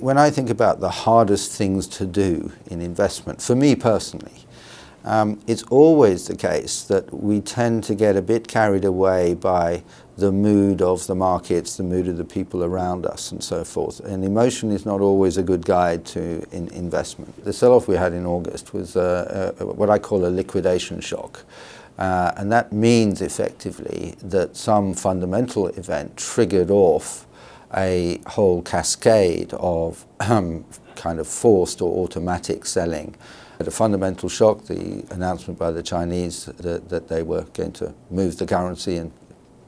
when I think about the hardest things to do in investment, for me personally, it's always the case that we tend to get a bit carried away by the mood of the markets, the mood of the people around us and so forth. And emotion is not always a good guide to investment. The sell-off we had in August was what I call a liquidation shock. And that means effectively that some fundamental event triggered off a whole cascade of kind of forced or automatic selling. The fundamental shock, the announcement by the Chinese that they were going to move the currency and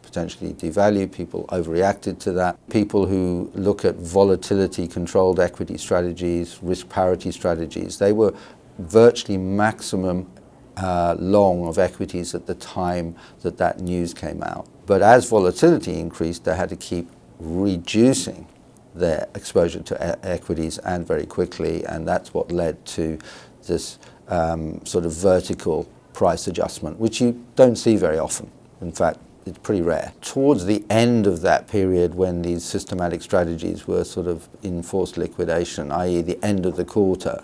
potentially devalue, people overreacted to that. People who look at volatility controlled equity strategies, risk parity strategies, they were virtually maximum long of equities at the time that news came out. But as volatility increased, they had to keep reducing their exposure to equities, and very quickly, and that's what led to this sort of vertical price adjustment, which you don't see very often. In fact, it's pretty rare. Towards the end of that period, when these systematic strategies were sort of in forced liquidation, i.e. the end of the quarter,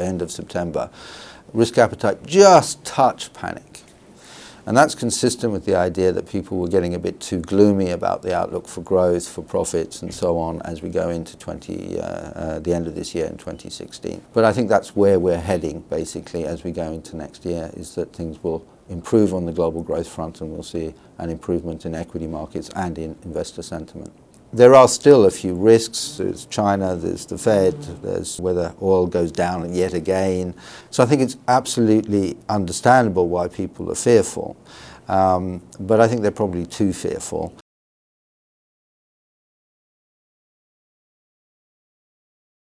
end of September, risk appetite just touched panic. And that's consistent with the idea that people were getting a bit too gloomy about the outlook for growth, for profits and so on as we go into the end of this year in 2016. But I think that's where we're heading basically as we go into next year, is that things will improve on the global growth front and we'll see an improvement in equity markets and in investor sentiment. There are still a few risks. There's China, there's the Fed, there's whether oil goes down yet again. So I think it's absolutely understandable why people are fearful. But I think they're probably too fearful.